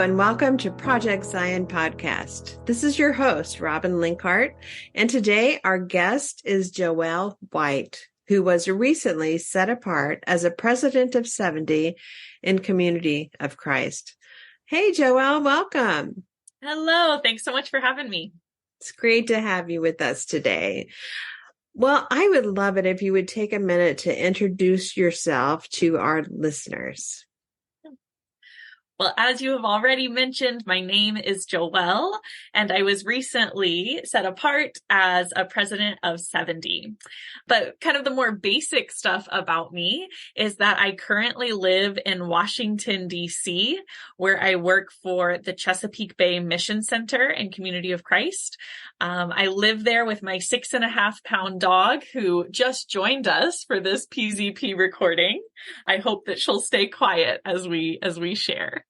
and welcome to Project Zion Podcast. This is your host, Robin Linkhart, and today our guest is Joelle White, who was recently set apart as a president of 70 in Community of Christ. Hey, Joelle, welcome. Hello. Thanks so much for having me. It's great to have you with us today. Well, I would love it if you would take a minute to introduce yourself to our listeners. Well, as you have already mentioned, my name is Joelle, and I was recently set apart as a president of 70. But kind of the more basic stuff about me is that I currently live in Washington, D.C., where I work for the Chesapeake Bay Mission Center and Community of Christ. I live there with my 6.5-pound dog who just joined us for this PZP recording. I hope that she'll stay quiet as we share.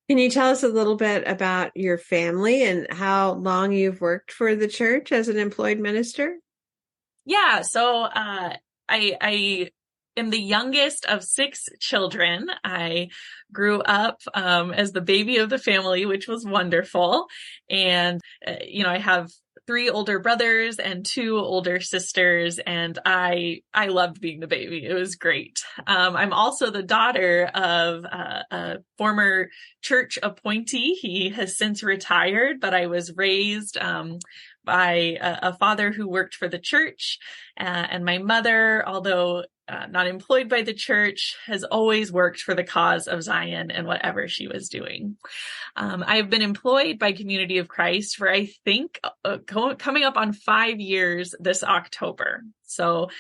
Can you tell us a little bit about your family and how long you've worked for the church as an employed minister? Yeah, so I am the youngest of 6 children. I grew up as the baby of the family, which was wonderful. And, I have 3 older brothers and 2 older sisters, and I loved being the baby. It was great. I'm also the daughter of a former church appointee. He has since retired, but I was raised by a father who worked for the church, and my mother, although not employed by the church, has always worked for the cause of Zion and whatever she was doing. I've been employed by Community of Christ for, I think, coming up on 5 years this October. So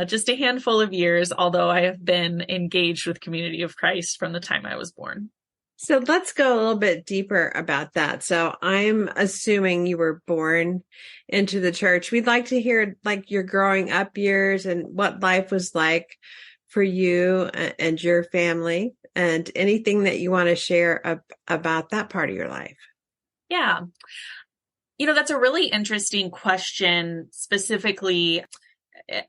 just a handful of years, although I have been engaged with Community of Christ from the time I was born. So let's go a little bit deeper about that. So I'm assuming you were born into the church. We'd like to hear your growing up years and what life was like for you and your family, and anything that you want to share about that part of your life. Yeah. That's a really interesting question, specifically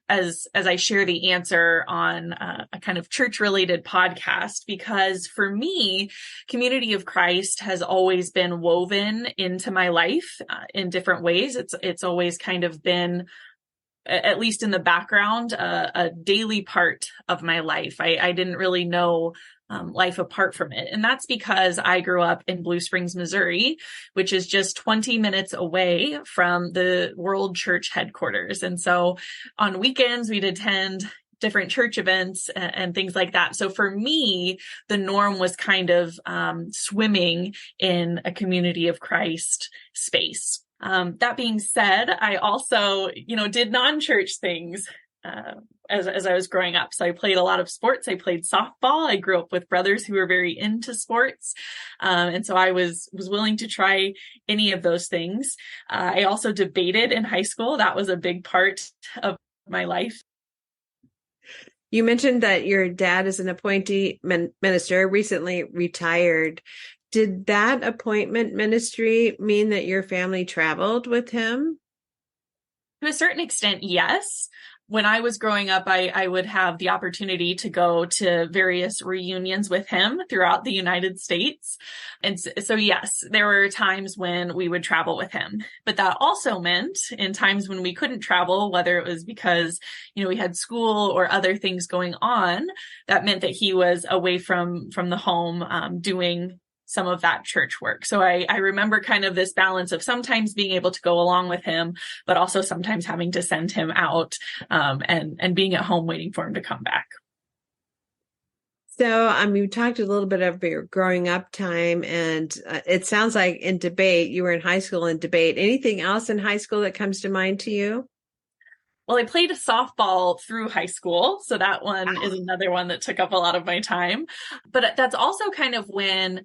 as I share the answer on a kind of church-related podcast, because for me, Community of Christ has always been woven into my life in different ways. It's always kind of been, at least in the background, a daily part of my life. I didn't really know life apart from it. And that's because I grew up in Blue Springs, Missouri, which is just 20 minutes away from the World Church headquarters. And so on weekends, we'd attend different church events and things like that. So for me, the norm was kind of swimming in a Community of Christ space. That being said, I also, did non-church things as I was growing up. So I played a lot of sports. I played softball. I grew up with brothers who were very into sports. And so I was willing to try any of those things. I also debated in high school. That was a big part of my life. You mentioned that your dad is an appointee minister, recently retired. Did that appointment ministry mean that your family traveled with him? To a certain extent, yes. When I was growing up, I would have the opportunity to go to various reunions with him throughout the United States. And so, yes, there were times when we would travel with him. But that also meant in times when we couldn't travel, whether it was because, we had school or other things going on, that meant that he was away from the home doing some of that church work. So I remember kind of this balance of sometimes being able to go along with him, but also sometimes having to send him out and being at home waiting for him to come back. So you talked a little bit about your growing up time, and it sounds like in debate, you were in high school in debate. Anything else in high school that comes to mind to you? Well, I played softball through high school, so that one is another one that took up a lot of my time. But that's also kind of when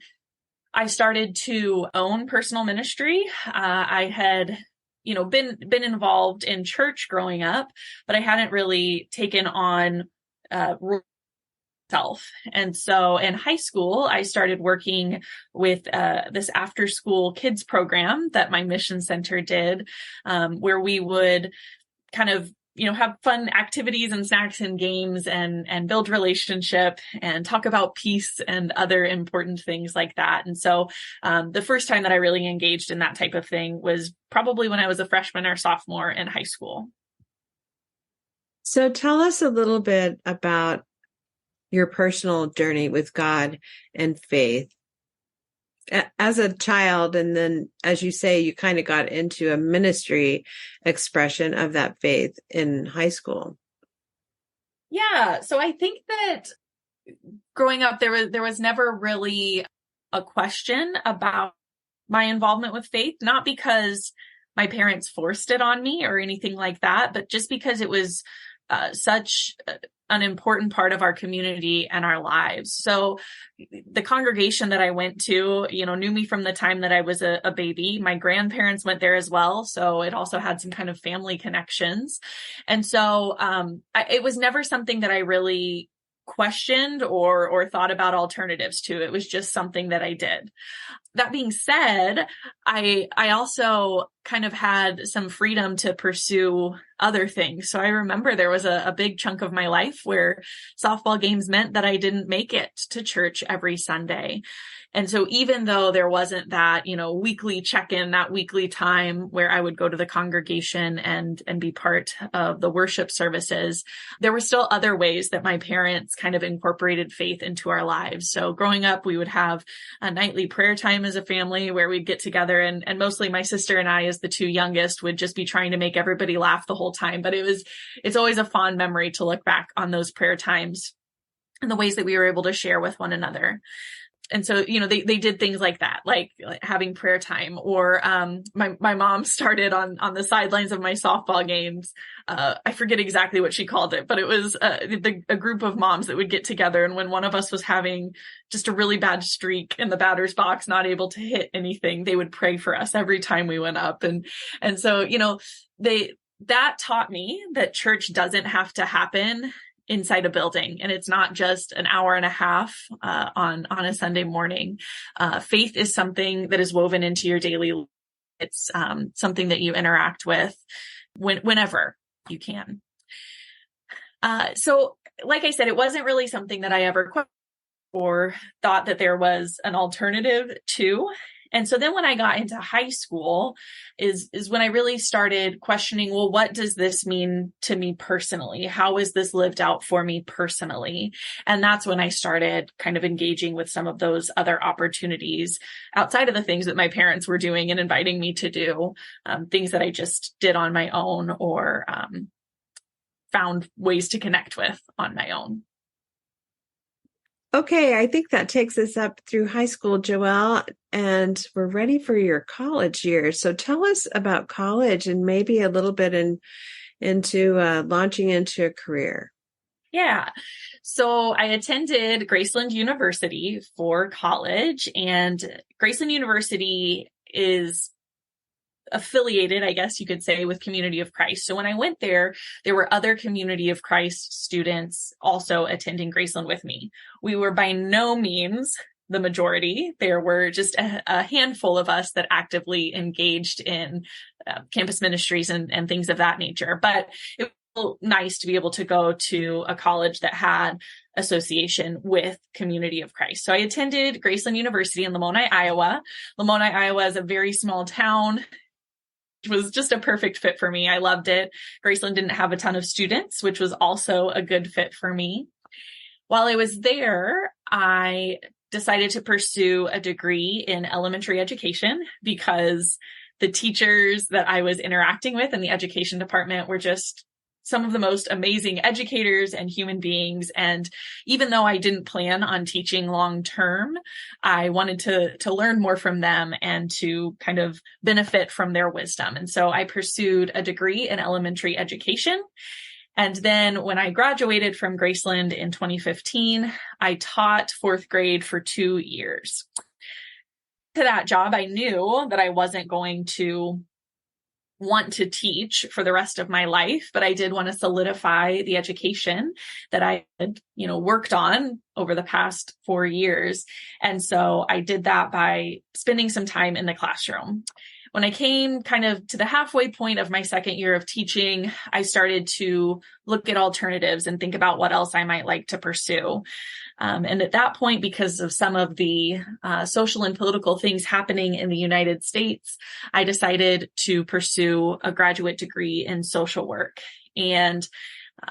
I started to own personal ministry. I had, been involved in church growing up, but I hadn't really taken on myself. And so in high school, I started working with this after-school kids program that my mission center did, where we would kind of have fun activities and snacks and games and build relationship and talk about peace and other important things like that. And so the first time that I really engaged in that type of thing was probably when I was a freshman or sophomore in high school. So tell us a little bit about your personal journey with God and faith. As a child, and then, as you say, you kind of got into a ministry expression of that faith in high school. Yeah. So I think that growing up, there was never really a question about my involvement with faith, not because my parents forced it on me or anything like that, but just because it was such an important part of our community and our lives. So the congregation that I went to, knew me from the time that I was a baby. My grandparents went there as well. So it also had some kind of family connections. And so it was never something that I really questioned or thought about alternatives to. It was just something that I did. That being said, I also kind of had some freedom to pursue other things. So I remember there was a big chunk of my life where softball games meant that I didn't make it to church every Sunday. And so even though there wasn't that, weekly check-in, that weekly time where I would go to the congregation and be part of the worship services, there were still other ways that my parents kind of incorporated faith into our lives. So growing up, we would have a nightly prayer time as a family where we'd get together, and mostly my sister and I, as the two youngest, would just be trying to make everybody laugh the whole time. But it's always a fond memory to look back on those prayer times and the ways that we were able to share with one another. And so, they did things like that, like having prayer time, or my mom started on the sidelines of my softball games. I forget exactly what she called it, but it was a group of moms that would get together. And when one of us was having just a really bad streak in the batter's box, not able to hit anything, they would pray for us every time we went up. And so, that taught me that church doesn't have to happen inside a building, and it's not just an hour and a half on a Sunday morning. Faith is something that is woven into your daily life. It's something that you interact with whenever you can. So like I said, it wasn't really something that I ever questioned or thought that there was an alternative to. And so then when I got into high school is when I really started questioning, well, what does this mean to me personally? How is this lived out for me personally? And that's when I started kind of engaging with some of those other opportunities outside of the things that my parents were doing and inviting me to do, things that I just did on my own or found ways to connect with on my own. Okay, I think that takes us up through high school, Joelle, and we're ready for your college years. So tell us about college and maybe a little bit into launching into a career. Yeah. So I attended Graceland University for college, and Graceland University is affiliated, I guess you could say, with Community of Christ. So when I went there were other Community of Christ students also attending Graceland with me. We were by no means the majority. There were just a handful of us that actively engaged in campus ministries and things of that nature. But it was nice to be able to go to a college that had association with Community of Christ. So I attended Graceland University in Lamoni, Iowa. Lamoni, Iowa is a very small town. It was just a perfect fit for me. I loved it. Graceland didn't have a ton of students, which was also a good fit for me. While I was there, I decided to pursue a degree in elementary education because the teachers that I was interacting with in the education department were just some of the most amazing educators and human beings. And even though I didn't plan on teaching long term, I wanted to learn more from them and to kind of benefit from their wisdom. And so I pursued a degree in elementary education. And then when I graduated from Graceland in 2015, I taught fourth grade for 2 years. To that job, I knew that I wasn't going to want to teach for the rest of my life, but I did want to solidify the education that I had, worked on over the past 4 years. And so I did that by spending some time in the classroom. when I came kind of to the halfway point of my second year of teaching, I started to look at alternatives and think about what else I might like to pursue. And at that point, because of some of the social and political things happening in the United States, I decided to pursue a graduate degree in social work. And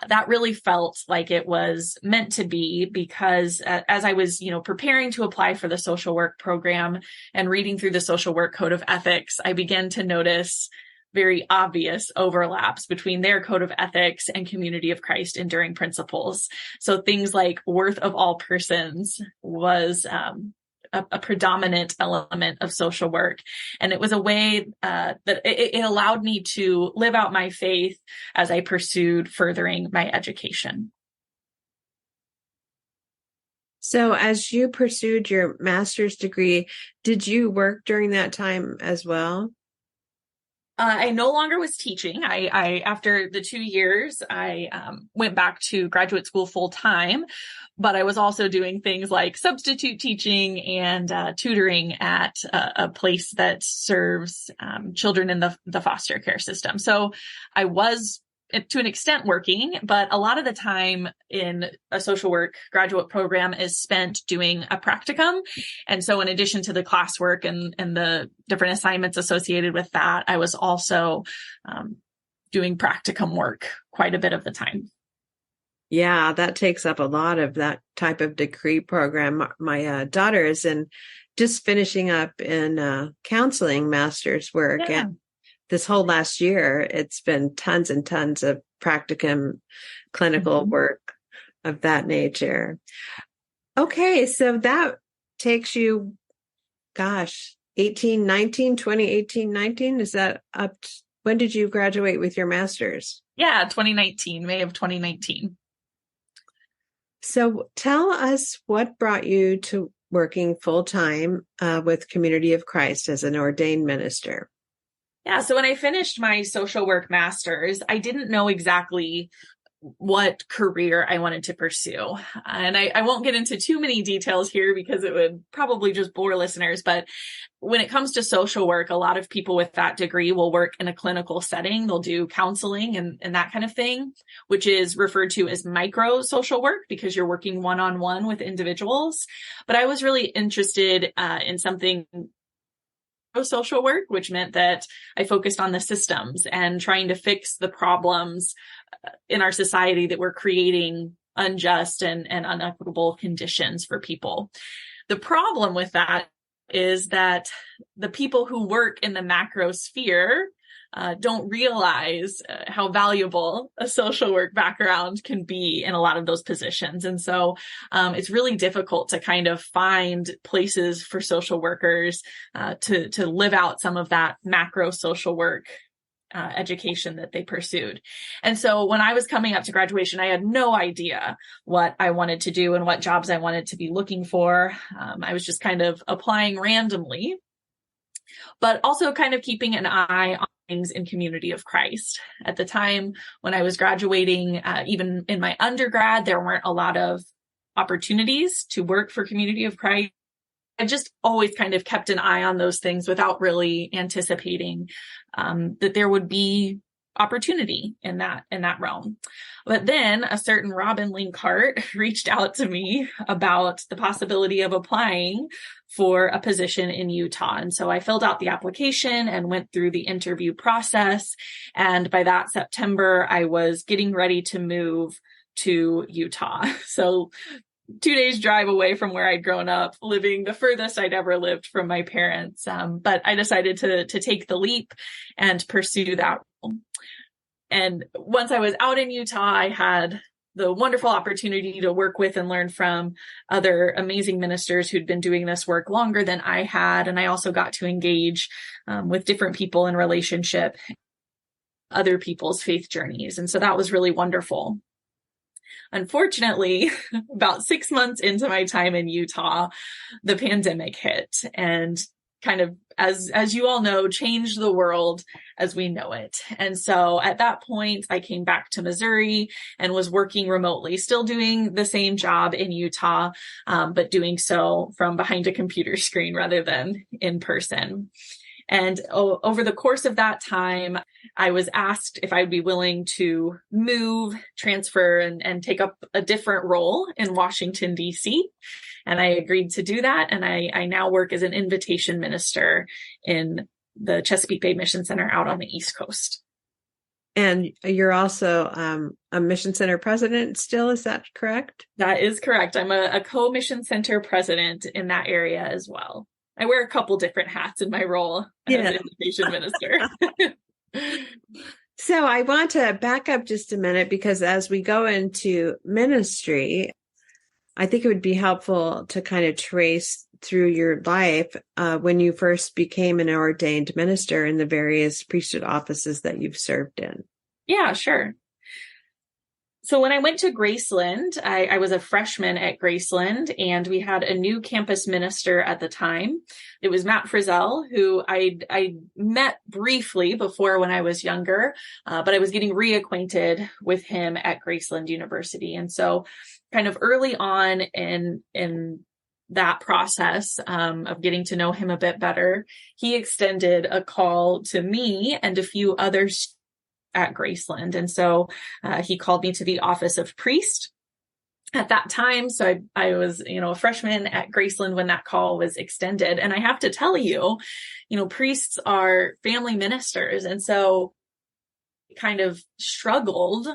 that really felt like it was meant to be, because as I was, preparing to apply for the social work program and reading through the social work code of ethics, I began to notice very obvious overlaps between their code of ethics and Community of Christ enduring principles. So things like worth of all persons was a predominant element of social work. And it was a way that it allowed me to live out my faith as I pursued furthering my education. So as you pursued your master's degree, did you work during that time as well? I no longer was teaching. I after the 2 years, I went back to graduate school full time, but I was also doing things like substitute teaching and tutoring at a place that serves children in the foster care system. So I was, to an extent, working, but a lot of the time in a social work graduate program is spent doing a practicum. And so in addition to the classwork and the different assignments associated with that, I was also doing practicum work quite a bit of the time. Yeah, that takes up a lot of that type of degree program. My daughter is just finishing up in counseling master's work. Yeah. And this whole last year, it's been tons and tons of practicum clinical work of that nature. Okay, so that takes you, 2018, 19? Is that up? When did you graduate with your master's? Yeah, 2019, May of 2019. So tell us what brought you to working full-time with Community of Christ as an ordained minister. Yeah. So when I finished my social work master's, I didn't know exactly what career I wanted to pursue. And I won't get into too many details here because it would probably just bore listeners. But when it comes to social work, a lot of people with that degree will work in a clinical setting. They'll do counseling and that kind of thing, which is referred to as micro social work because you're working one-on-one with individuals. But I was really interested in something social work, which meant that I focused on the systems and trying to fix the problems in our society that were creating unjust and unequitable conditions for people. The problem with that is that the people who work in the macro sphere don't realize how valuable a social work background can be in a lot of those positions. And so it's really difficult to kind of find places for social workers to live out some of that macro social work education that they pursued. And so when I was coming up to graduation, I had no idea what I wanted to do and what jobs I wanted to be looking for. I was just kind of applying randomly, but also kind of keeping an eye on things in Community of Christ. At the time when I was graduating, even in my undergrad, there weren't a lot of opportunities to work for Community of Christ. I just always kind of kept an eye on those things without really anticipating that there would be opportunity in that realm. But then a certain Robin Linkhart reached out to me about the possibility of applying for a position in Utah. And so I filled out the application and went through the interview process. And by that September, I was getting ready to move to Utah. So 2 days drive away from where I'd grown up, living the furthest I'd ever lived from my parents. But I decided to take the leap and pursue that. And once I was out in Utah, I had the wonderful opportunity to work with and learn from other amazing ministers who'd been doing this work longer than I had. And I also got to engage with different people in relationship, other people's faith journeys. And so that was really wonderful. Unfortunately, about 6 months into my time in Utah, the pandemic hit and kind of, as you all know, changed the world as we know it. And so at that point, I came back to Missouri and was working remotely, still doing the same job in Utah, but doing so from behind a computer screen rather than in person. And over the course of that time, I was asked if I'd be willing to move, transfer, and take up a different role in Washington, D.C. And I agreed to do that. And I now work as an invitation minister in the Chesapeake Bay Mission Center out on the East Coast. And you're also a mission center president still, is that correct? That is correct. I'm a co-mission center president in that area as well. I wear a couple different hats in my role as an invitation minister. So I want to back up just a minute, because as we go into ministry, I think it would be helpful to kind of trace through your life when you first became an ordained minister in the various priesthood offices that you've served in. Yeah, sure. So when I went to Graceland, I was a freshman at Graceland, and we had a new campus minister at the time. It was Matt Frizzell, who I met briefly before when I was younger, but I was getting reacquainted with him at Graceland University. And so kind of early on in that process of getting to know him a bit better, he extended a call to me and a few others at Graceland. And so he called me to the office of priest at that time. So I was, a freshman at Graceland when that call was extended. And I have to tell you, priests are family ministers. And so kind of struggled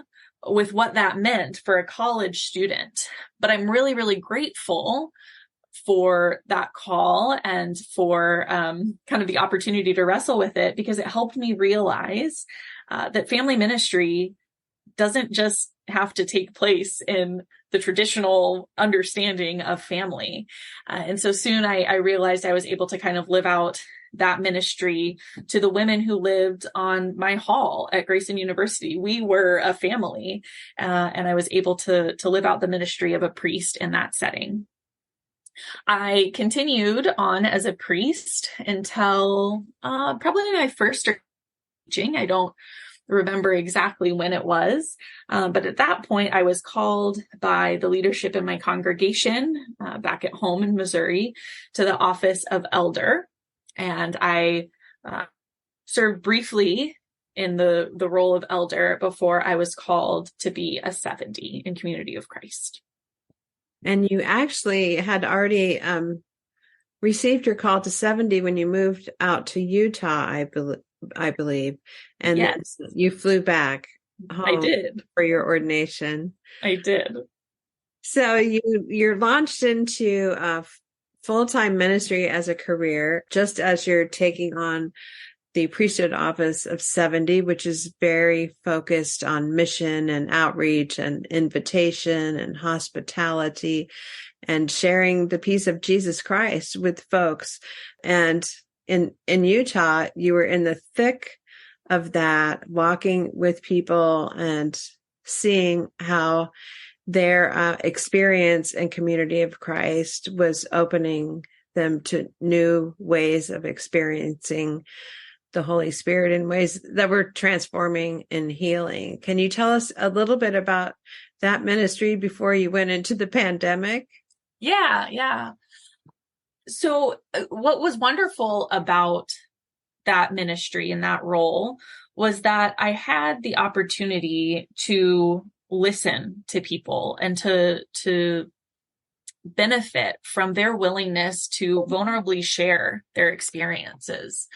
with what that meant for a college student. But I'm really, really grateful for that call and for kind of the opportunity to wrestle with it, because it helped me realize that family ministry doesn't just have to take place in the traditional understanding of family. And so soon I realized I was able to kind of live out that ministry to the women who lived on my hall at Grayson University. We were a family, and I was able to live out the ministry of a priest in that setting. I continued on as a priest until probably my first started teaching. I don't remember exactly when it was, but at that point I was called by the leadership in my congregation back at home in Missouri to the office of elder. And I served briefly in the role of elder before I was called to be a 70 in Community of Christ. And you actually had already received your call to 70 when you moved out to Utah, I believe. And yes, then you flew back home. I did. For your ordination. I did. So you're launched into full-time ministry as a career, just as you're taking on the priesthood office of 70, which is very focused on mission and outreach and invitation and hospitality and sharing the peace of Jesus Christ with folks. And in Utah, you were in the thick of that, walking with people and seeing how their experience and community of Christ was opening them to new ways of experiencing the Holy Spirit in ways that were transforming and healing. Can you tell us a little bit about that ministry before you went into the pandemic? Yeah. So what was wonderful about that ministry and that role was that I had the opportunity to listen to people and to benefit from their willingness to vulnerably share their experiences.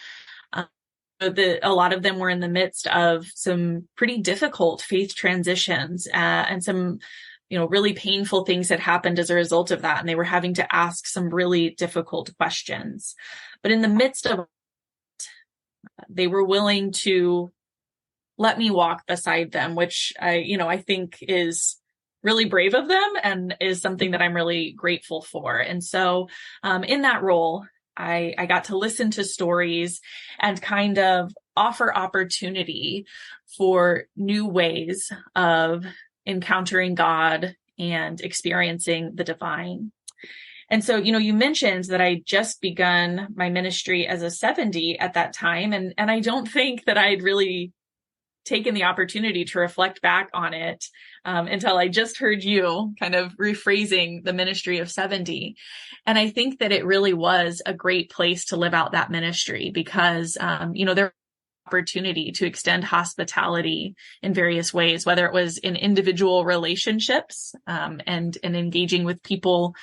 A lot of them were in the midst of some pretty difficult faith transitions and some, really painful things that happened as a result of that. And they were having to ask some really difficult questions. But in the midst of it, they were willing to let me walk beside them, which I think is really brave of them and is something that I'm really grateful for. And so in that role, I got to listen to stories and kind of offer opportunity for new ways of encountering God and experiencing the divine. And so, you mentioned that I just begun my ministry as a 70 at that time. And I don't think that I'd really taken the opportunity to reflect back on it until I just heard you kind of rephrasing the ministry of 70. And I think that it really was a great place to live out that ministry because, there opportunity to extend hospitality in various ways, whether it was in individual relationships and engaging with people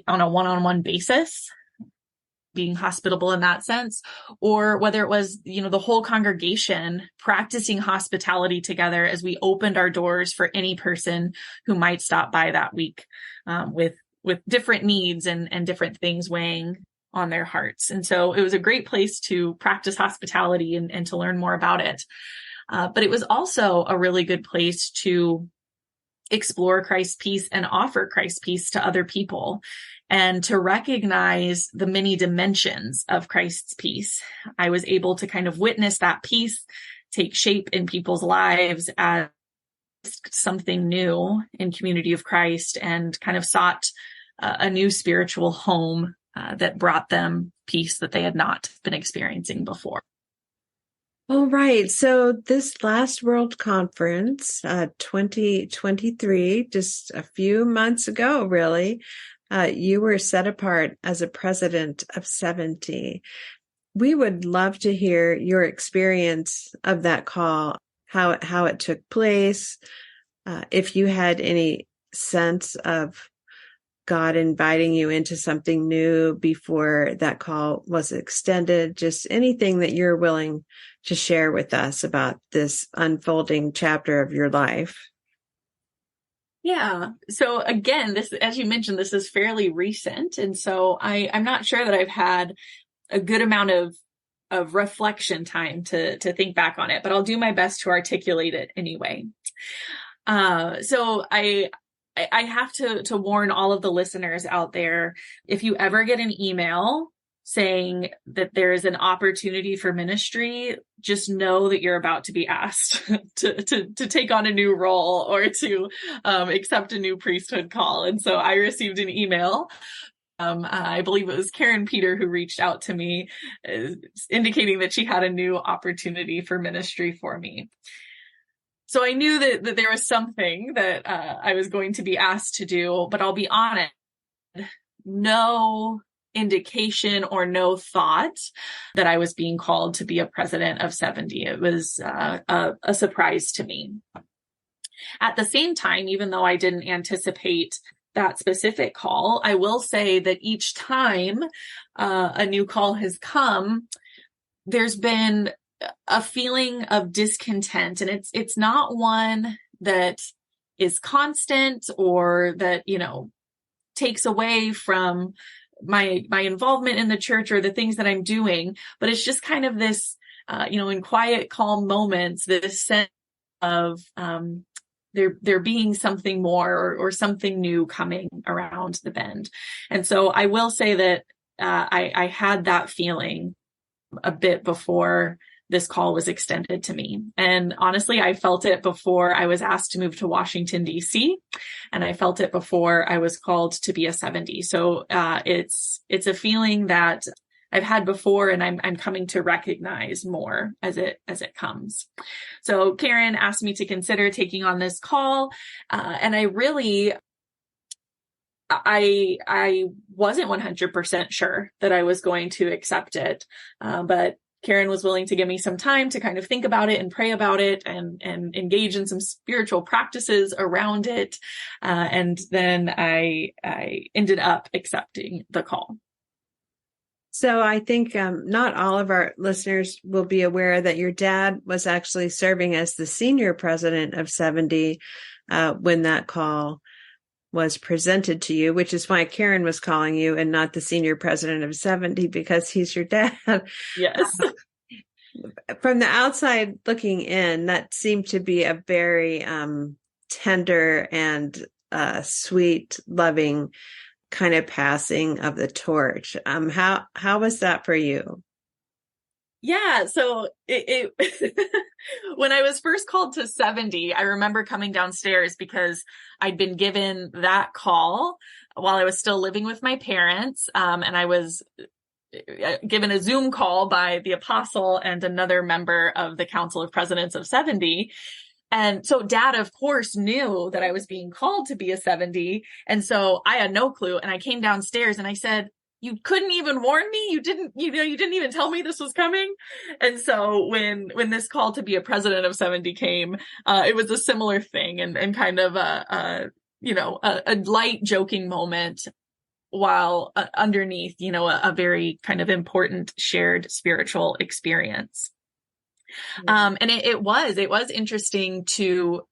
on a one-on-one basis, being hospitable in that sense, or whether it was, the whole congregation practicing hospitality together as we opened our doors for any person who might stop by that week with different needs and different things weighing on their hearts. And so it was a great place to practice hospitality and to learn more about it. But it was also a really good place to explore Christ's peace and offer Christ's peace to other people and to recognize the many dimensions of Christ's peace. I was able to kind of witness that peace take shape in people's lives as something new in Community of Christ and kind of sought a new spiritual home that brought them peace that they had not been experiencing before. All right. So this last World Conference, 2023, just a few months ago, really, you were set apart as a president of 70. We would love to hear your experience of that call, how it took place, if you had any sense of God inviting you into something new before that call was extended, just anything that you're willing to share with us about this unfolding chapter of your life. Yeah. So again, this, as you mentioned, this is fairly recent. And so I'm not sure that I've had a good amount of reflection time to think back on it, but I'll do my best to articulate it anyway. So I have to warn all of the listeners out there, if you ever get an email saying that there is an opportunity for ministry, just know that you're about to be asked to take on a new role or to accept a new priesthood call. And so I received an email. I believe it was Karen Peter who reached out to me, indicating that she had a new opportunity for ministry for me. So I knew that there was something that I was going to be asked to do, but I'll be honest, no indication or no thought that I was being called to be a president of 70. It was a surprise to me. At the same time, even though I didn't anticipate that specific call, I will say that each time a new call has come, there's been a feeling of discontent, and it's not one that is constant or that, takes away from my involvement in the church or the things that I'm doing, but it's just kind of this, in quiet, calm moments, this sense of, there being something more or something new coming around the bend. And so I will say that, I had that feeling a bit before this call was extended to me. And honestly, I felt it before I was asked to move to Washington, D.C. And I felt it before I was called to be a 70. So it's a feeling that I've had before, and I'm coming to recognize more as it comes. So Karen asked me to consider taking on this call. And I wasn't 100% sure that I was going to accept it. But Karen was willing to give me some time to kind of think about it and pray about it and engage in some spiritual practices around it. And then I ended up accepting the call. So I think not all of our listeners will be aware that your dad was actually serving as the senior president of 70 when that call was presented to you, which is why Karen was calling you and not the senior president of 70, because he's your dad. Yes. From the outside looking in, that seemed to be a very tender and sweet, loving kind of passing of the torch. How was that for you? Yeah. So it when I was first called to 70, I remember coming downstairs because I'd been given that call while I was still living with my parents. And I was given a Zoom call by the apostle and another member of the Council of Presidents of 70. And so dad, of course, knew that I was being called to be a 70. And so I had no clue. And I came downstairs and I said, you couldn't even warn me. You didn't even tell me this was coming. And so when this call to be a president of 70 came, it was a similar thing and kind of a light joking moment, while underneath, a very kind of important shared spiritual experience. And it was interesting to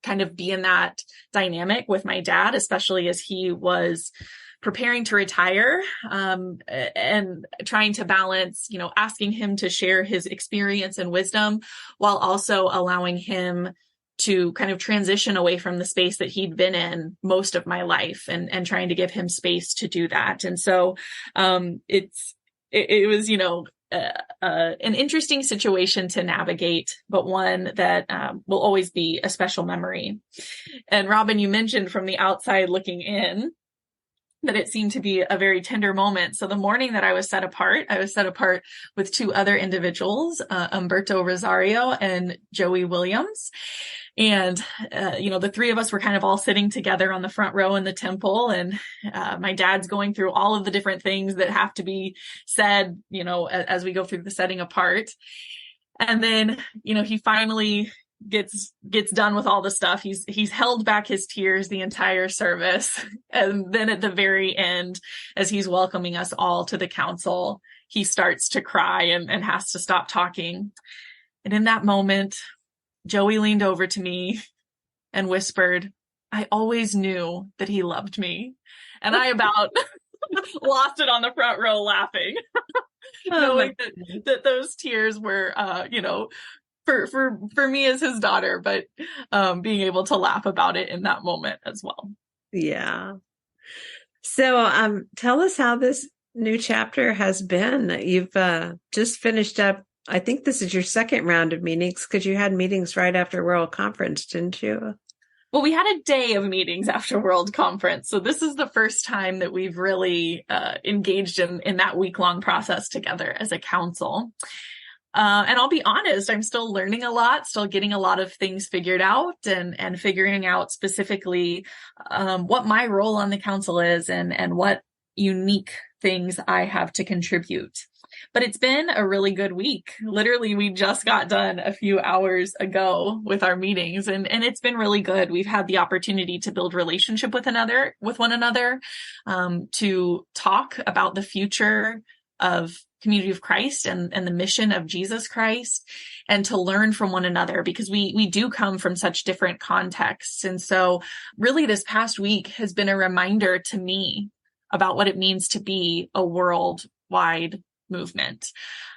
kind of be in that dynamic with my dad, especially as he was preparing to retire, and trying to balance, asking him to share his experience and wisdom while also allowing him to kind of transition away from the space that he'd been in most of my life and trying to give him space to do that. And so, it was, an interesting situation to navigate, but one that will always be a special memory. And Robin, you mentioned from the outside looking in that it seemed to be a very tender moment. So the morning that I was set apart with two other individuals, Umberto Rosario and Joey Williams. And, the three of us were kind of all sitting together on the front row in the temple. And my dad's going through all of the different things that have to be said, as we go through the setting apart. And then, he finally gets done with all the stuff. He's held back his tears the entire service. And then at the very end, as he's welcoming us all to the council, he starts to cry and has to stop talking. And in that moment, Joey leaned over to me and whispered, I always knew that he loved me. And I about lost it on the front row laughing, knowing that those tears were, for me as his daughter, but being able to laugh about it in that moment as well. Yeah. So tell us how this new chapter has been. You've just finished up, I think this is your second round of meetings, because you had meetings right after World Conference, didn't you? Well, we had a day of meetings after World Conference. So this is the first time that we've really engaged in that week-long process together as a council. And I'll be honest, I'm still learning a lot, still getting a lot of things figured out and figuring out specifically what my role on the council is and what unique things I have to contribute. But it's been a really good week. Literally, we just got done a few hours ago with our meetings, and it's been really good. We've had the opportunity to build relationship with one another, to talk about the future of Community of Christ and the mission of Jesus Christ, and to learn from one another, because we do come from such different contexts. And so really this past week has been a reminder to me about what it means to be a worldwide movement.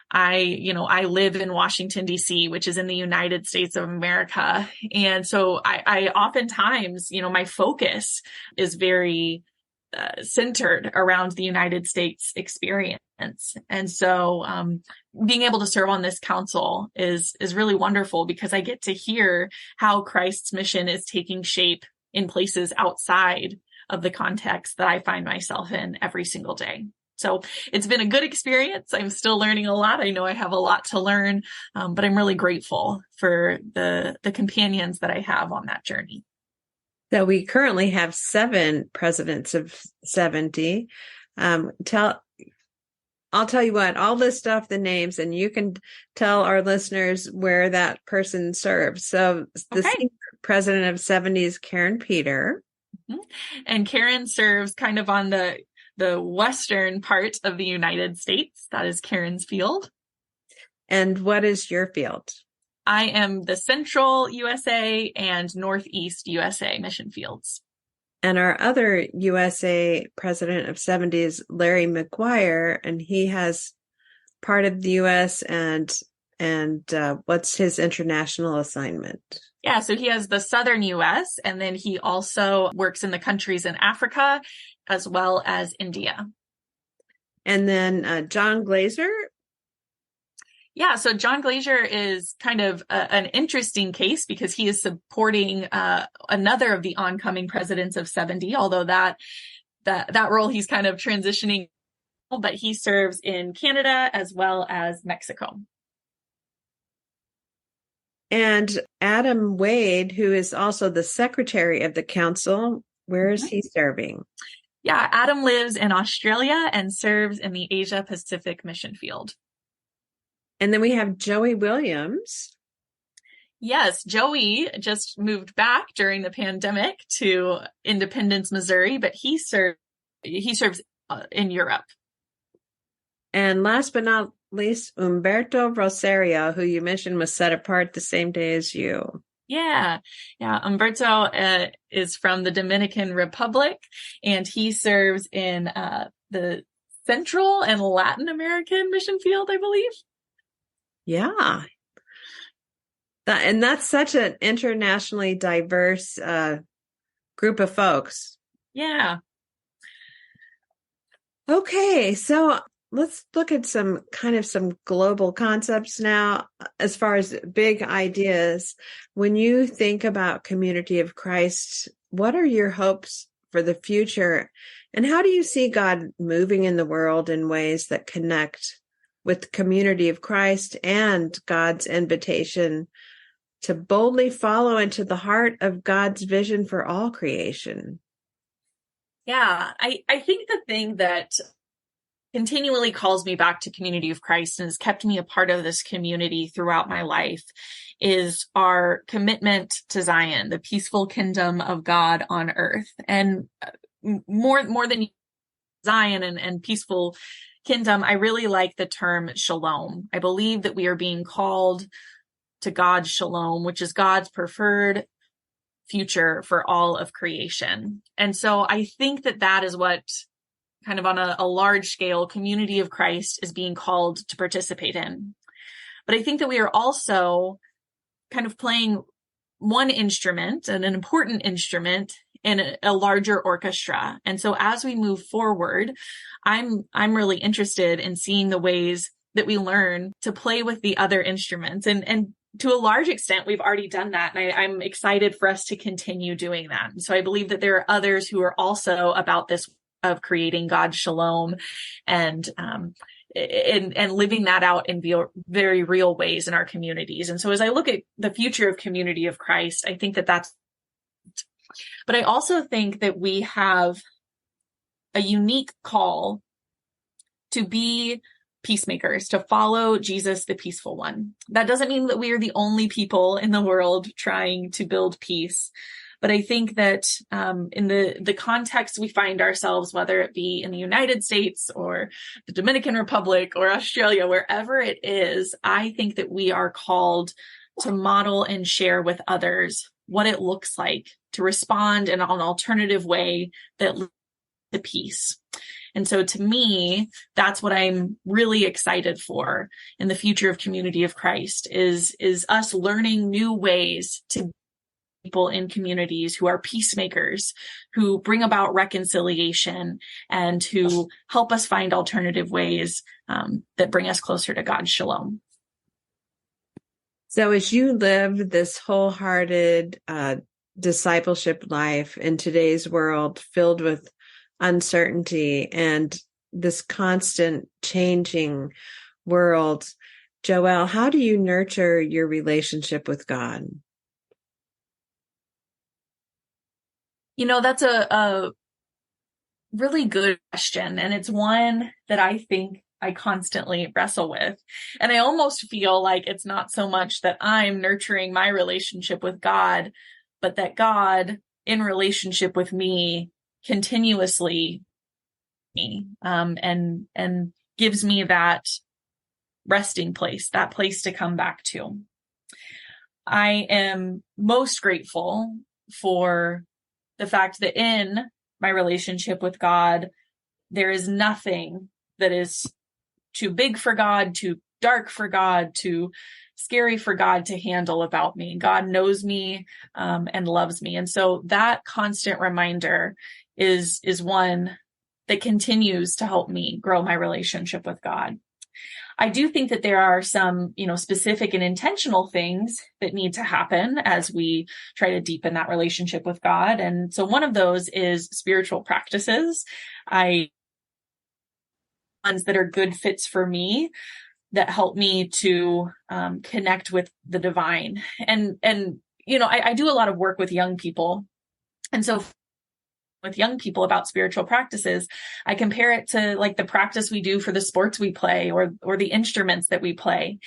I live in Washington, D.C., which is in the United States of America. And so I oftentimes, my focus is very centered around the United States experience. And so being able to serve on this council is really wonderful, because I get to hear how Christ's mission is taking shape in places outside of the context that I find myself in every single day. So it's been a good experience. I'm still learning a lot. I know I have a lot to learn, but I'm really grateful for the companions that I have on that journey. So we currently have 7 presidents of 70. I'll tell you what, all this stuff, the names, and you can tell our listeners where that person serves. So the senior president of 70 is Karen Peter. Mm-hmm. And Karen serves kind of on the western part of the United States. That is Karen's field. And what is your field? I am the Central USA and Northeast USA mission fields. And our other USA president of 70 is Larry McGuire, and he has part of the US and what's his international assignment? Yeah, so he has the Southern US, and then he also works in the countries in Africa as well as India. And then John Glazer. Yeah, so John Glazer is kind of an interesting case, because he is supporting another of the oncoming presidents of 70, although that role he's kind of transitioning but he serves in Canada as well as Mexico. And Adam Wade, who is also the secretary of the council, where is he serving? Yeah, Adam lives in Australia and serves in the Asia Pacific mission field. And then we have Joey Williams. Yes, Joey just moved back during the pandemic to Independence, Missouri, but he serves in Europe. And last but not least, Humberto Rosario, who you mentioned was set apart the same day as you. Yeah. Humberto is from the Dominican Republic, and he serves in the Central and Latin American mission field, I believe. Yeah. And that's such an internationally diverse group of folks. Yeah. Okay, so let's look at some global concepts now as far as big ideas. When you think about Community of Christ, what are your hopes for the future? And how do you see God moving in the world in ways that connect with the Community of Christ and God's invitation to boldly follow into the heart of God's vision for all creation? Yeah, I think the thing that continually calls me back to Community of Christ and has kept me a part of this community throughout my life is our commitment to Zion, the peaceful kingdom of God on earth. And more than Zion and peaceful kingdom, I really like the term shalom. I believe that we are being called to God's shalom, which is God's preferred future for all of creation. And so I think that is what kind of on a large scale Community of Christ is being called to participate in. But I think that we are also kind of playing one instrument, and an important instrument, in a larger orchestra. And so as we move forward, I'm really interested in seeing the ways that we learn to play with the other instruments. And to a large extent, we've already done that. And I'm excited for us to continue doing that. And so I believe that there are others who are also about this of creating God's shalom and living that out in very real ways in our communities. And so as I look at the future of Community of Christ, I think that's, but I also think that we have a unique call to be peacemakers, to follow Jesus, the peaceful one. That doesn't mean that we are the only people in the world trying to build peace. But I think that in the context we find ourselves, whether it be in the United States or the Dominican Republic or Australia, wherever it is, I think that we are called to model and share with others what it looks like to respond in an alternative way that leads to peace. And so to me, that's what I'm really excited for in the future of Community of Christ is us learning new ways to people in communities who are peacemakers, who bring about reconciliation and who help us find alternative ways that bring us closer to God's shalom. So as you live this wholehearted discipleship life in today's world filled with uncertainty and this constant changing world, Joelle, how do you nurture your relationship with God? You know, that's a really good question. And it's one that I think I constantly wrestle with. And I almost feel like it's not so much that I'm nurturing my relationship with God, but that God in relationship with me continuously and gives me that resting place, that place to come back to. I am most grateful for the fact that in my relationship with God, there is nothing that is too big for God, too dark for God, too scary for God to handle about me. God knows me and loves me. And so that constant reminder is one that continues to help me grow my relationship with God. I do think that there are some, specific and intentional things that need to happen as we try to deepen that relationship with God. And so one of those is spiritual practices. I that are good fits for me, that help me to connect with the divine. And I do a lot of work with young people. And so with young people about spiritual practices, I compare it to like the practice we do for the sports we play or the instruments that we play.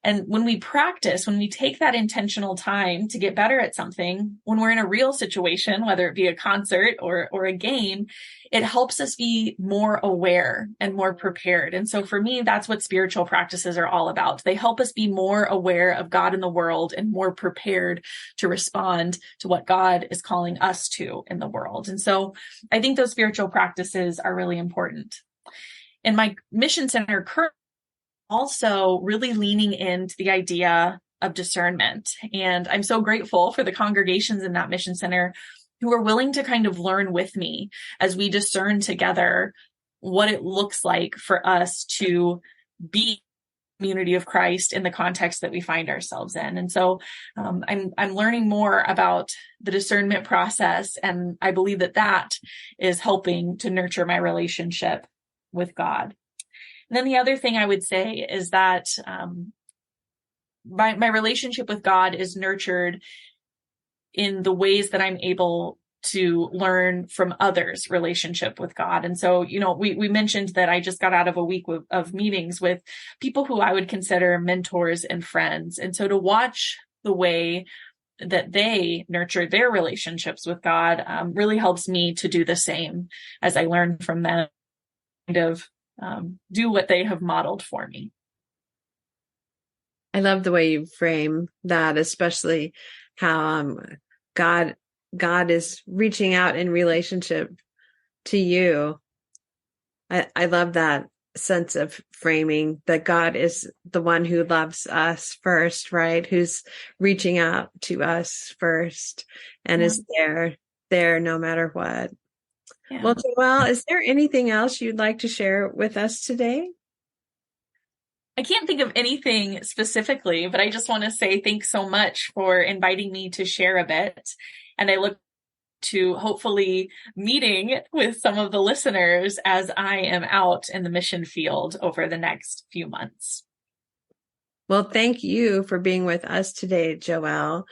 And when we practice, when we take that intentional time to get better at something, when we're in a real situation, whether it be a concert or a game, it helps us be more aware and more prepared. And so for me, that's what spiritual practices are all about. They help us be more aware of God in the world and more prepared to respond to what God is calling us to in the world. And so I think those spiritual practices are really important. In my mission center currently, also really leaning into the idea of discernment. And I'm so grateful for the congregations in that mission center who are willing to kind of learn with me as we discern together what it looks like for us to be a community of Christ in the context that we find ourselves in. And so I'm learning more about the discernment process, and I believe that is helping to nurture my relationship with God. And then the other thing I would say is that my relationship with God is nurtured in the ways that I'm able to learn from others' relationship with God. And so, we mentioned that I just got out of a week of meetings with people who I would consider mentors and friends. And so to watch the way that they nurture their relationships with God really helps me to do the same as I learn from them, kind of do what they have modeled for me. I love the way you frame that, especially how God is reaching out in relationship to you. I love that sense of framing, that God is the one who loves us first, right? Who's reaching out to us first and is there no matter what. Yeah. Well, Joelle, is there anything else you'd like to share with us today? I can't think of anything specifically, but I just want to say thanks so much for inviting me to share a bit. And I look to hopefully meeting with some of the listeners as I am out in the mission field over the next few months. Well, thank you for being with us today, Joelle.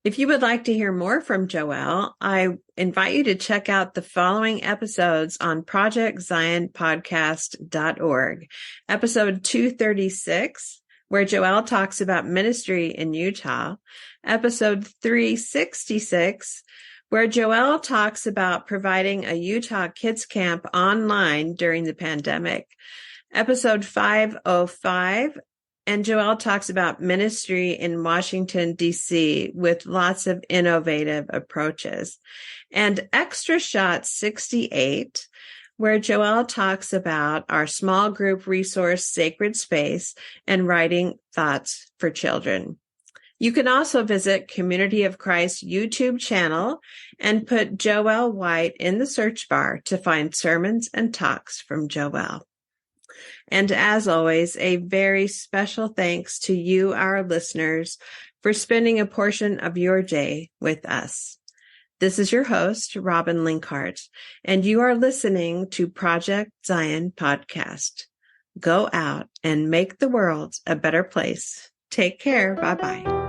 If you would like to hear more from Joelle, I invite you to check out the following episodes on projectzionpodcast.org. Episode 236, where Joelle talks about ministry in Utah. Episode 366, where Joelle talks about providing a Utah kids camp online during the pandemic. Episode 505, and Joelle talks about ministry in Washington, D.C. with lots of innovative approaches. And Extra Shot 68, where Joelle talks about our small group resource, Sacred Space, and writing thoughts for children. You can also visit Community of Christ YouTube channel and put Joelle White in the search bar to find sermons and talks from Joelle. And as always, a very special thanks to you, our listeners, for spending a portion of your day with us. This is your host, Robin Linkhart, and you are listening to Project Zion Podcast. Go out and make the world a better place. Take care. Bye-bye.